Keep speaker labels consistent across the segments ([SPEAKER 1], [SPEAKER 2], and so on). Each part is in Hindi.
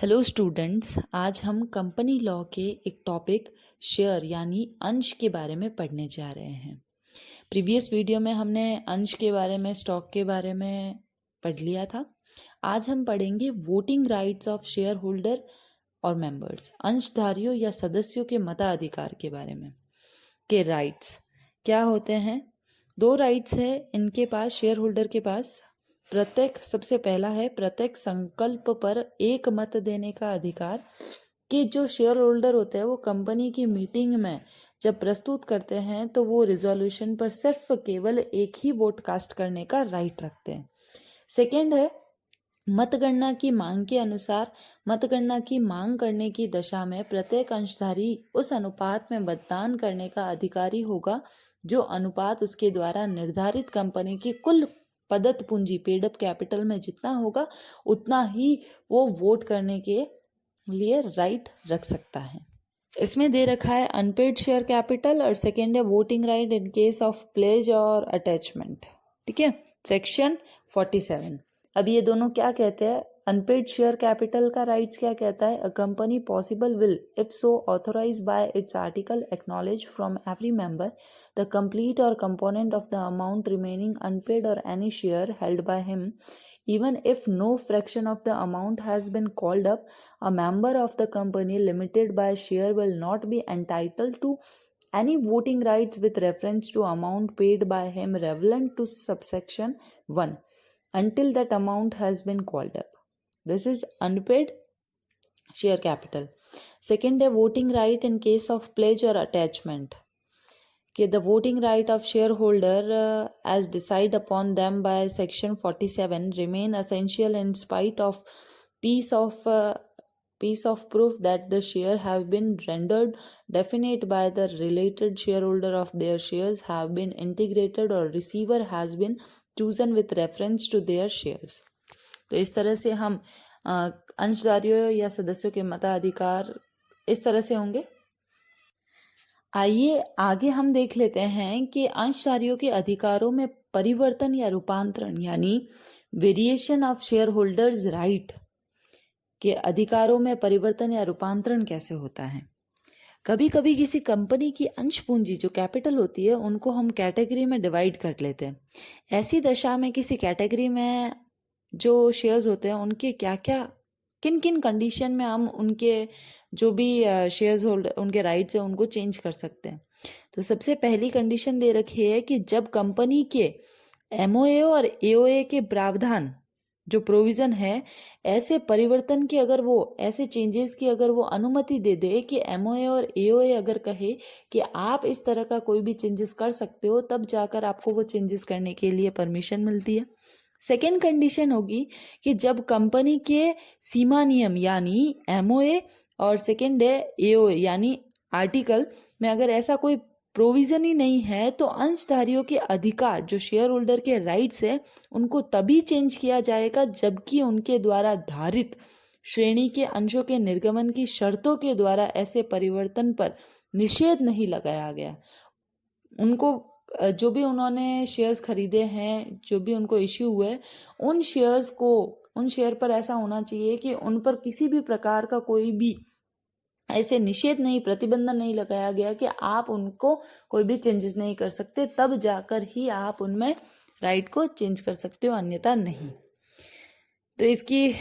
[SPEAKER 1] हेलो स्टूडेंट्स, आज हम कंपनी लॉ के एक टॉपिक शेयर यानी अंश के बारे में पढ़ने जा रहे हैं। प्रीवियस वीडियो में हमने अंश के बारे में, स्टॉक के बारे में पढ़ लिया था। आज हम पढ़ेंगे voting rights of share holder और मेंबर्स, अंशधारियों या सदस्यों के मताधिकार के बारे में। के राइट्स क्या होते हैं? दो राइट्स है इनके पास, शेयर होल्डर के पास। प्रत्येक, सबसे पहला है प्रत्येक संकल्प पर एक मत देने का अधिकार, कि जो शेयर होल्डर होते हैं वो कंपनी की मीटिंग में जब प्रस्तुत करते हैं तो वो रिजोल्यूशन पर सिर्फ केवल एक ही वोट कास्ट करने का राइट रखते हैं। सेकंड है मतगणना की मांग के अनुसार, मतगणना की मांग करने की दशा में प्रत्येक अंशधारी उस अनुपात में मतदान करने का अधिकारी होगा जो अनुपात उसके द्वारा निर्धारित कंपनी की कुल पदत पूंजी, पेड अप कैपिटल में जितना होगा उतना ही वो वोट करने के लिए राइट रख सकता है। इसमें दे रखा है अनपेड शेयर कैपिटल और सेकेंड है voting right in case of pledge और अटैचमेंट। ठीक है, सेक्शन 47। अब ये दोनों क्या कहते हैं? अनपेड शेयर कैपिटल का राइट्स क्या कहता है? A company possible will if so authorise by its article acknowledge from every member the complete or component of the amount remaining unpaid or any share held by him even if no fraction of the amount has been called up. A member of the company limited by share will not be entitled to any voting rights with reference to amount paid by him relevant to subsection 1 until that amount has been called up. This is unpaid share capital. Second, a voting right in case of pledge or attachment. कि the voting right of shareholder as decided upon them by section 47 remain essential in spite of piece of proof that the share have been rendered definite by the related shareholder of their shares have been integrated or receiver has been chosen with reference to their shares. तो इस तरह से हम अंशधारियों या सदस्यों के मताधिकार इस तरह से होंगे। आइए आगे हम देख लेते हैं कि अंशधारियों के अधिकारों में परिवर्तन या रूपांतरण यानी variation of share holders right के अधिकारों में परिवर्तन या रूपांतरण कैसे होता है। कभी कभी किसी कंपनी की अंश पूंजी जो कैपिटल होती है उनको हम कैटेगरी में डिवाइड कर लेते हैं। ऐसी दशा में किसी कैटेगरी में जो शेयर्स होते हैं उनके क्या क्या, किन किन कंडीशन में हम उनके जो भी शेयर्स होल्डर, उनके राइट्स हैं उनको चेंज कर सकते हैं। तो सबसे पहली कंडीशन दे रखी है कि जब कंपनी के एमओए और एओए के प्रावधान जो प्रोविजन है, ऐसे परिवर्तन की अगर वो, ऐसे चेंजेस की अगर वो अनुमति दे दे कि एमओए और एओए अगर कहे कि आप इस तरह का कोई भी चेंजेस कर सकते हो, तब जाकर आपको वो चेंजेस करने के लिए परमिशन मिलती है। सेकेंड कंडीशन होगी कि जब कंपनी के सीमा नियम यानी एमओए और सेकेंड है एओए यानी आर्टिकल में अगर ऐसा कोई प्रोविजन ही नहीं है तो अंशधारियों के अधिकार, जो शेयर होल्डर के राइट्स है, उनको तभी चेंज किया जाएगा जबकि उनके द्वारा धारित श्रेणी के अंशों के निर्गमन की शर्तों के द्वारा ऐसे परिवर्तन पर निषेध नहीं लगाया गया। उनको जो भी उन्होंने शेयर्स खरीदे हैं, जो भी उनको इश्यू हुए, उन शेयर्स को, उन शेयर पर ऐसा होना चाहिए कि उन पर किसी भी प्रकार का कोई भी ऐसे निषेध नहीं, प्रतिबंधन नहीं लगाया गया कि आप उनको कोई भी चेंजेस नहीं कर सकते, तब जाकर ही आप उनमें राइट को चेंज कर सकते हो, अन्यथा नहीं। तो इसकी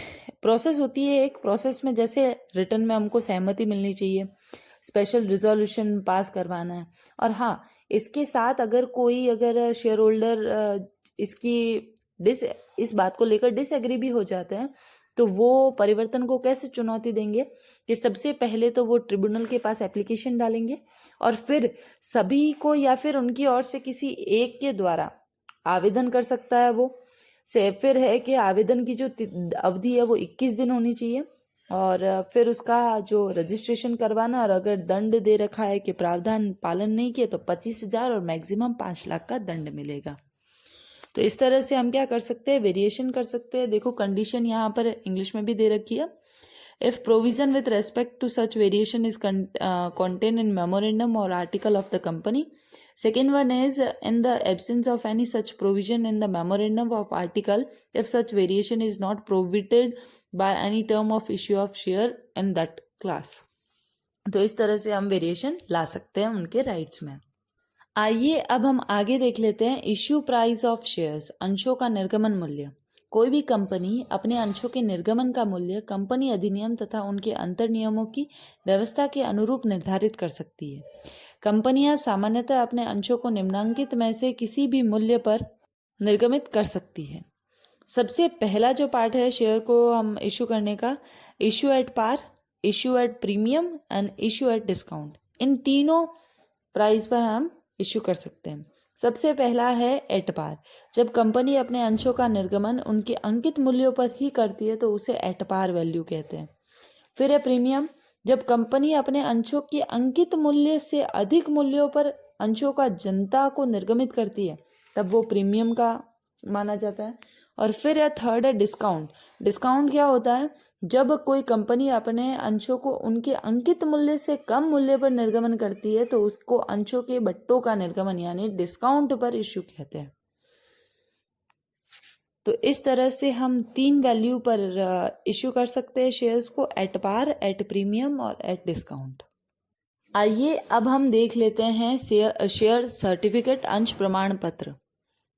[SPEAKER 1] प्रोसेस होती है, एक प्रोसेस में जैसे रिटर्न में हमको सहमति मिलनी चाहिए, स्पेशल रिजोल्यूशन पास करवाना है, और हाँ, इसके साथ अगर कोई, अगर शेयर होल्डर इस बात को लेकर डिसएग्री भी हो जाते हैं तो वो परिवर्तन को कैसे चुनौती देंगे कि सबसे पहले तो वो ट्रिब्यूनल के पास एप्लीकेशन डालेंगे और फिर सभी को या फिर उनकी ओर से किसी एक के द्वारा आवेदन कर सकता है। वो से फिर है कि आवेदन की जो अवधि है वो 21 दिन होनी चाहिए, और फिर उसका जो रजिस्ट्रेशन करवाना, और अगर दंड दे रखा है कि प्रावधान पालन नहीं किया तो 25,000 और मैक्सिमम 5 लाख का दंड मिलेगा। तो इस तरह से हम क्या कर सकते हैं, वेरिएशन कर सकते हैं। देखो कंडीशन यहाँ पर इंग्लिश में भी दे रखी है। If provision with respect to such variation is contained in memorandum or article of the company, Second one is in the absence of any such provision in the memorandum of article, if such variation is not prohibited by any term of issue of share in that class. तो इस तरह से हम वेरिएशन ला सकते हैं उनके राइट्स में। आइए अब हम आगे देख लेते हैं इश्यू प्राइस ऑफ शेयर्स, अंशों का निर्गमन मूल्य। कोई भी कंपनी अपने अंशों के निर्गमन का मूल्य कंपनी अधिनियम तथा उनके अंतर नियमों की व्यवस्था के अनुरूप निर्धारित कर सकती है। कंपनियां सामान्यतः अपने अंशों को निम्नांकित में से किसी भी मूल्य पर निर्गमित कर सकती है। सबसे पहला जो पार्ट है शेयर को हम इश्यू करने का, issue at par, issue at premium and issue at discount, इन तीनों प्राइस पर हम इश्यू कर सकते हैं। सबसे पहला है एट पार। जब कंपनी अपने अंशों का निर्गमन उनके अंकित मूल्यों पर ही करती है तो उसे एट पार वैल्यू कहते हैं। फिर है प्रीमियम। जब कंपनी अपने अंशों के अंकित मूल्य से अधिक मूल्यों पर अंशों का जनता को निर्गमित करती है तब वो प्रीमियम का माना जाता है। और फिर है थर्ड है डिस्काउंट। डिस्काउंट क्या होता है? जब कोई कंपनी अपने अंशों को उनके अंकित मूल्य से कम मूल्य पर निर्गमन करती है तो उसको अंशों के बट्टों का निर्गमन यानी डिस्काउंट पर इश्यू कहते हैं। तो इस तरह से हम 3 वैल्यू पर इश्यू कर सकते हैं शेयर्स को, एट पार, एट प्रीमियम और एट डिस्काउंट। आइए अब हम देख लेते हैं शेयर सर्टिफिकेट, अंश प्रमाण पत्र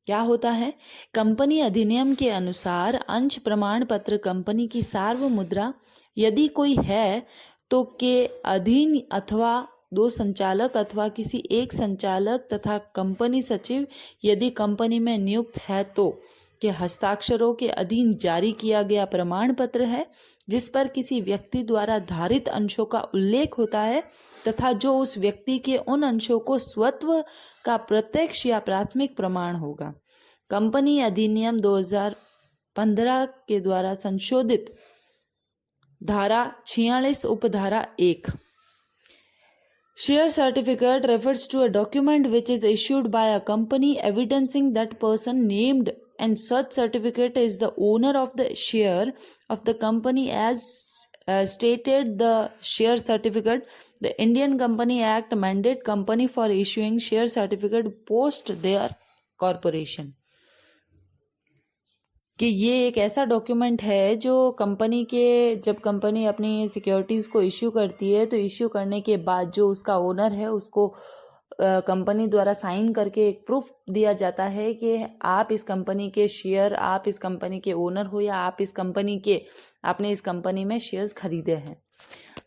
[SPEAKER 1] क्या होता है। कंपनी अधिनियम के अनुसार अंश प्रमाण पत्र कंपनी की सार्वभौम मुद्रा यदि कोई है तो के अधीन अथवा 2 संचालक अथवा किसी एक संचालक तथा कंपनी सचिव यदि कंपनी में नियुक्त है तो के हस्ताक्षरों के अधीन जारी किया गया प्रमाण पत्र है जिस पर किसी व्यक्ति द्वारा धारित अंशों का उल्लेख होता है तथा जो उस व्यक्ति के उन अंशों को स्वत्व का प्रत्यक्ष या प्राथमिक प्रमाण होगा। कंपनी अधिनियम 2015 के द्वारा संशोधित धारा 46 उपधारा 1। Share certificate refers to a document which is issued by a company evidencing that person named and such certificate is the owner of the share of the company as stated the share certificate. The Indian Company Act mandate company for issuing share certificate post their corporation. कि ये एक ऐसा डॉक्यूमेंट है जो कंपनी के, जब कंपनी अपनी सिक्योरिटीज़ को इश्यू करती है तो इश्यू करने के बाद जो उसका ओनर है उसको कंपनी द्वारा साइन करके एक प्रूफ दिया जाता है कि आप इस कंपनी के शेयर, आप इस कंपनी के ओनर हो या आप इस कंपनी के, आपने इस कंपनी में शेयर्स खरीदे हैं।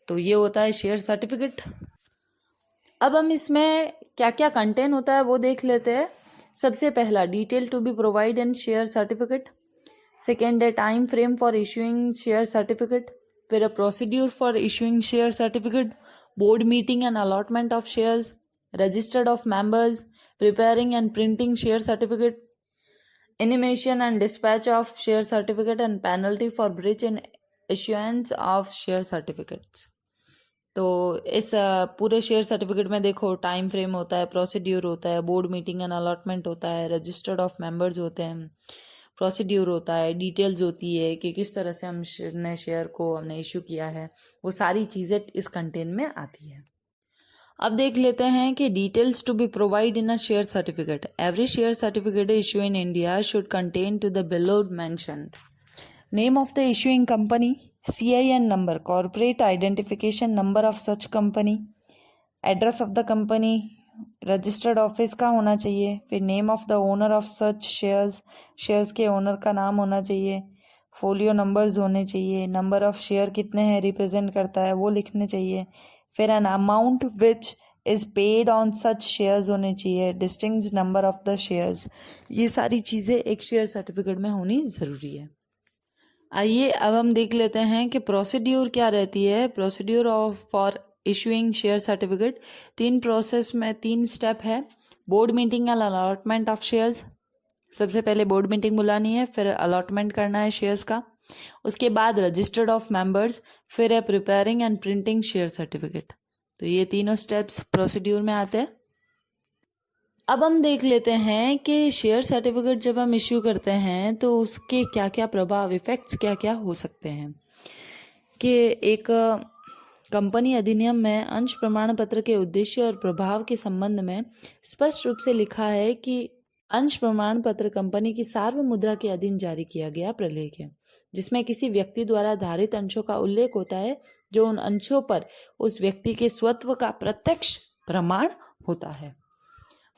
[SPEAKER 1] तो ये होता है शेयर सर्टिफिकेट। अब हम इसमें क्या क्या कंटेंट होता है वो देख लेते हैं। सबसे पहला, detail to be provide in share certificate. Second है time frame for issuing share certificate. फिर a procedure for issuing share certificate, board meeting and allotment of shares, registered of members, preparing and printing share certificate, intimation and dispatch of share certificate and penalty for breach in issuance of share certificates. तो इस पूरे शेयर सर्टिफिकेट में देखो टाइम फ्रेम होता है, प्रोसीड्यूर होता है, बोर्ड मीटिंग एंड अलॉटमेंट होता है, रजिस्टर्ड ऑफ मेंबर्स होते हैं, प्रोसीड्यूर होता है, डिटेल्स होती है कि किस तरह से हमने शेयर को हमने इशू किया है, वो सारी चीज़ें इस कंटेंट में आती है। अब देख लेते हैं कि details to be provide in a share certificate. Every share certificate issue in India should contain to the below mentioned name of the issuing company, CIN number, corporate identification number of such company, address of the company, registered office का होना चाहिए, फिर name of the owner of such shares, shares के ओनर का नाम होना चाहिए, फोलियो नंबर्स होने चाहिए, नंबर ऑफ शेयर कितने हैं रिप्रेजेंट करता है वो लिखने चाहिए, फिर an amount which is paid on such shares होने चाहिए, distinct number of the shares. ये सारी चीज़ें एक शेयर सर्टिफिकेट में होनी ज़रूरी है। आइए अब हम देख लेते हैं कि प्रोसीड्यूर क्या रहती है। Procedure for issuing share certificate, 3 process में 3 स्टेप है। Board meeting and allotment of shares, सबसे पहले बोर्ड मीटिंग बुलानी है, फिर अलॉटमेंट करना है शेयर्स का, उसके बाद रजिस्टर्ड ऑफ मेंबर्स, फिर है preparing and printing share certificate. तो ये तीनों स्टेप्स प्रोसीड्यूर में आते हैं। अब हम देख लेते हैं कि शेयर सर्टिफिकेट जब हम इश्यू करते हैं तो उसके क्या क्या प्रभाव, इफेक्ट्स क्या क्या हो सकते हैं। कि एक कंपनी अधिनियम में अंश प्रमाण पत्र के उद्देश्य और प्रभाव के संबंध में स्पष्ट रूप से लिखा है कि अंश प्रमाण पत्र कंपनी की सार्वभौम मुद्रा के अधीन जारी किया गया प्रलेख है, जिसमें किसी व्यक्ति द्वारा धारित अंशों का उल्लेख होता है, जो उन अंशों पर उस व्यक्ति के स्वत्व का प्रत्यक्ष प्रमाण होता है।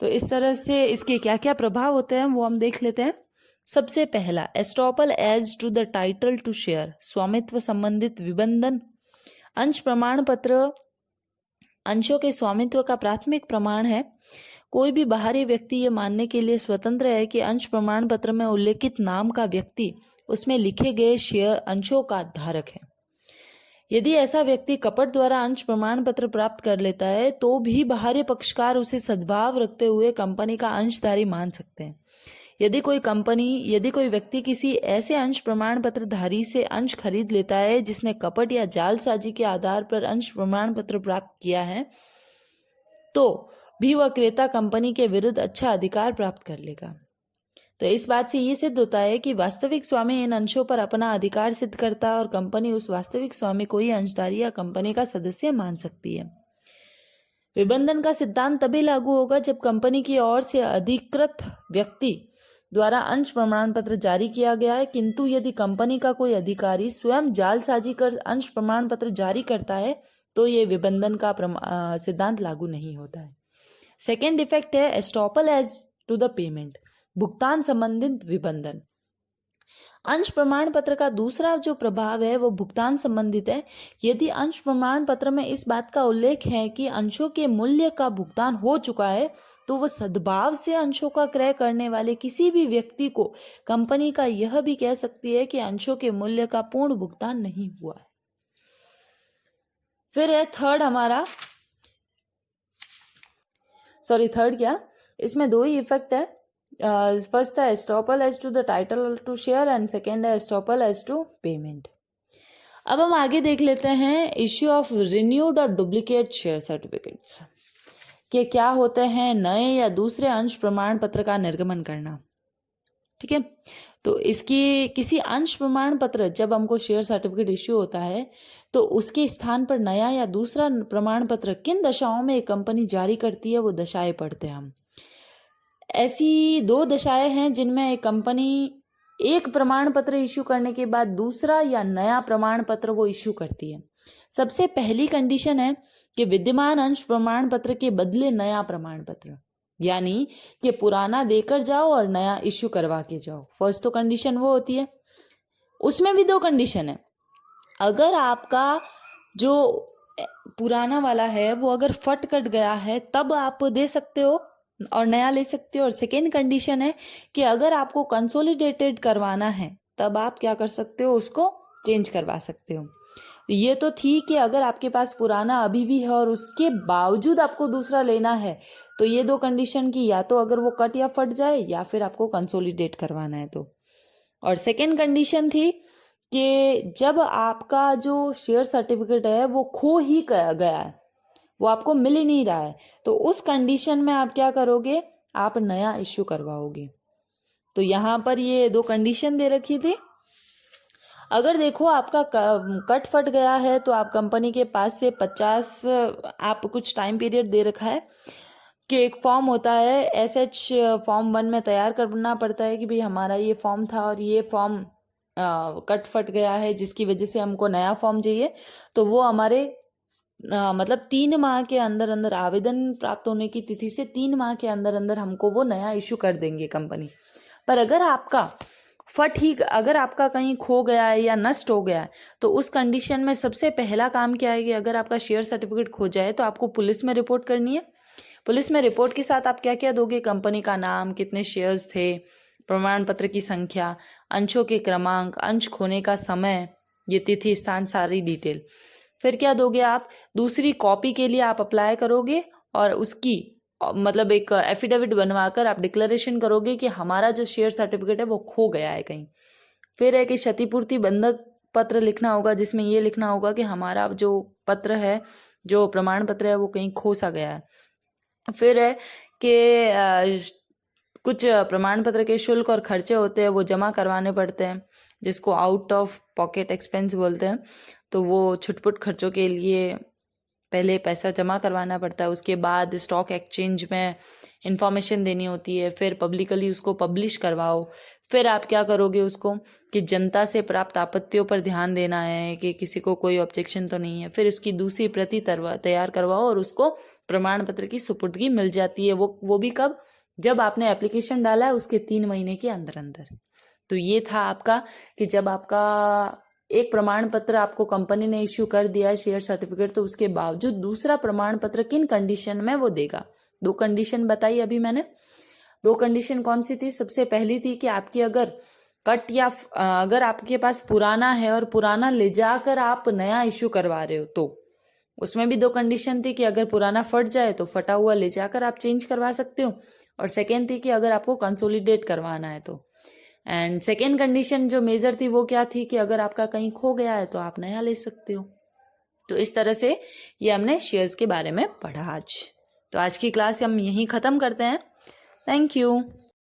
[SPEAKER 1] तो इस तरह से इसके क्या क्या प्रभाव होते हैं वो हम देख लेते हैं। सबसे पहला, estoppel as to the title to share, स्वामित्व संबंधित विबंधन। अंश प्रमाण पत्र अंशों के स्वामित्व का प्राथमिक प्रमाण है। कोई भी बाहरी व्यक्ति ये मानने के लिए स्वतंत्र है कि अंश प्रमाण पत्र में उल्लेखित नाम का व्यक्ति उसमें लिखे गए शेयर अंशों का धारक है। यदि ऐसा व्यक्ति कपट द्वारा अंश प्रमाण पत्र प्राप्त कर लेता है तो भी बाहरी पक्षकार उसे सद्भाव रखते हुए कंपनी का अंशधारी मान सकते हैं। यदि कोई व्यक्ति किसी ऐसे अंश प्रमाण पत्र धारी से अंश खरीद लेता है जिसने कपट या जालसाजी के आधार पर अंश प्रमाण पत्र प्राप्त किया है, तो भी वह क्रेता कंपनी के विरुद्ध अच्छा अधिकार प्राप्त कर लेगा। तो इस बात से ये सिद्ध होता है कि वास्तविक स्वामी इन अंशों पर अपना अधिकार सिद्ध करता है और कंपनी उस वास्तविक स्वामी को ही अंशधारी या कंपनी का सदस्य मान सकती है। विबंधन का सिद्धांत तभी लागू होगा जब कंपनी की ओर से अधिकृत व्यक्ति द्वारा अंश प्रमाण पत्र जारी किया गया है, किंतु यदि कंपनी का कोई अधिकारी स्वयं जालसाजी कर अंश प्रमाण पत्र जारी करता है तो ये विबंधन का सिद्धांत लागू नहीं होता है। सेकेंड इफेक्ट है estoppel as to the payment, भुगतान संबंधित विबंधन। अंश प्रमाण पत्र का दूसरा जो प्रभाव है वो भुगतान संबंधित है। यदि अंश प्रमाण पत्र में इस बात का उल्लेख है कि अंशों के मूल्य का भुगतान हो चुका है, तो वह सद्भाव से अंशों का क्रय करने वाले किसी भी व्यक्ति को कंपनी का यह भी कह सकती है कि अंशों के मूल्य का पूर्ण भुगतान नहीं हुआ है। फिर है थर्ड क्या, इसमें दो ही इफेक्ट है। फर्स्ट है estoppel as to the title to share and second है एस्टॉपल एज टू पेमेंट। अब हम आगे देख लेते हैं issue of renewed or duplicate share certificates के क्या होते हैं, नए या दूसरे अंश प्रमाण पत्र का निर्गमन करना। ठीक है, तो इसकी किसी अंश प्रमाण पत्र जब हमको शेयर सर्टिफिकेट इश्यू होता है तो उसके स्थान पर नया या दूसरा प्रमाण पत्र किन दशाओं में एक कंपनी जारी करती है वो दशाएं पढ़ते हैं हम। ऐसी दो दशाएं हैं जिनमें एक कंपनी एक प्रमाण पत्र इश्यू करने के बाद दूसरा या नया प्रमाण पत्र वो इश्यू करती है। सबसे पहली कंडीशन है कि विद्यमान अंश प्रमाण पत्र के बदले नया प्रमाण पत्र, यानी कि पुराना देकर जाओ और नया इश्यू करवा के जाओ। फर्स्ट तो कंडीशन वो होती है। उसमें भी दो कंडीशन है। अगर आपका जो पुराना वाला है वो अगर फट कट गया है तब आप दे सकते हो और नया ले सकते हो। और सेकेंड कंडीशन है कि अगर आपको कंसोलिडेटेड करवाना है तब आप क्या कर सकते हो, उसको चेंज करवा सकते हो। ये तो थी कि अगर आपके पास पुराना अभी भी है और उसके बावजूद आपको दूसरा लेना है तो ये दो कंडीशन की, या तो अगर वो कट या फट जाए या फिर आपको कंसोलिडेट करवाना है तो। और सेकेंड कंडीशन थी कि जब आपका जो शेयर सर्टिफिकेट है वो खो ही गया है, वो आपको मिल ही नहीं रहा है, तो उस कंडीशन में आप क्या करोगे, आप नया इश्यू करवाओगे। तो यहाँ पर ये दो कंडीशन दे रखी थी। अगर देखो आपका कट फट गया है तो आप कंपनी के पास से 50 आप कुछ टाइम पीरियड दे रखा है कि एक फॉर्म होता है SH फॉर्म 1 में तैयार करना पड़ता है कि भाई हमारा ये फॉर्म था और ये फॉर्म कट फट गया है जिसकी वजह से हमको नया फॉर्म चाहिए। तो वो हमारे मतलब 3 माह के अंदर अंदर, आवेदन प्राप्त होने की तिथि से 3 माह के अंदर अंदर हमको वो नया इश्यू कर देंगे कंपनी। पर अगर आपका कहीं खो गया है या नष्ट हो गया है तो उस कंडीशन में सबसे पहला काम क्या है कि अगर आपका शेयर सर्टिफिकेट खो जाए तो आपको पुलिस में रिपोर्ट करनी है। पुलिस में रिपोर्ट के साथ आप क्या क्या दोगे, कंपनी का नाम, कितने शेयर्स थे, प्रमाण पत्र की संख्या, अंशों के क्रमांक, अंश खोने का समय, ये तिथि, स्थान, सारी डिटेल। फिर क्या दोगे आप, दूसरी कॉपी के लिए आप अप्लाई करोगे और उसकी मतलब एक एफिडेविट बनवाकर आप डिक्लेरेशन करोगे कि हमारा जो शेयर सर्टिफिकेट है वो खो गया है कहीं। फिर है कि क्षतिपूर्ति बंधक पत्र लिखना होगा जिसमें ये लिखना होगा कि हमारा जो पत्र है, जो प्रमाण पत्र है वो कहीं खो सा गया है। फिर है कि कुछ प्रमाण पत्र के शुल्क और खर्चे होते हैं वो जमा करवाने पड़ते हैं जिसको आउट ऑफ पॉकेट एक्सपेंस बोलते हैं। तो वो छुटपुट खर्चों के लिए पहले पैसा जमा करवाना पड़ता है, उसके बाद स्टॉक एक्सचेंज में इंफॉर्मेशन देनी होती है, फिर पब्लिकली उसको पब्लिश करवाओ, फिर आप क्या करोगे उसको कि जनता से प्राप्त आपत्तियों पर ध्यान देना है कि किसी को कोई ऑब्जेक्शन तो नहीं है, फिर उसकी दूसरी प्रति तैयार करवाओ और उसको प्रमाण पत्र की सुपुर्दगी मिल जाती है। वो भी कब? जब आपने एप्लीकेशन डाला है उसके 3 महीने के अंदर अंदर। तो ये था आपका कि जब आपका एक प्रमाण पत्र आपको कंपनी ने इश्यू कर दिया है शेयर सर्टिफिकेट, तो उसके बावजूद दूसरा प्रमाण पत्र किन कंडीशन में वो देगा। 2 कंडीशन बताई अभी मैंने। 2 कंडीशन कौन सी थी? सबसे पहली थी कि आपकी अगर कट या अगर आपके पास पुराना है और पुराना ले जाकर आप नया इश्यू करवा रहे हो, तो उसमें भी 2 कंडीशन थी कि अगर पुराना फट जाए तो फटा हुआ ले जाकर आप चेंज करवा सकते हो, और सेकेंड थी कि अगर आपको कंसोलिडेट करवाना है तो। एंड सेकेंड कंडीशन जो मेजर थी वो क्या थी कि अगर आपका कहीं खो गया है तो आप नया ले सकते हो। तो इस तरह से ये हमने शेयर्स के बारे में पढ़ा आज। तो आज की क्लास हम यहीं ख़त्म करते हैं। Thank you.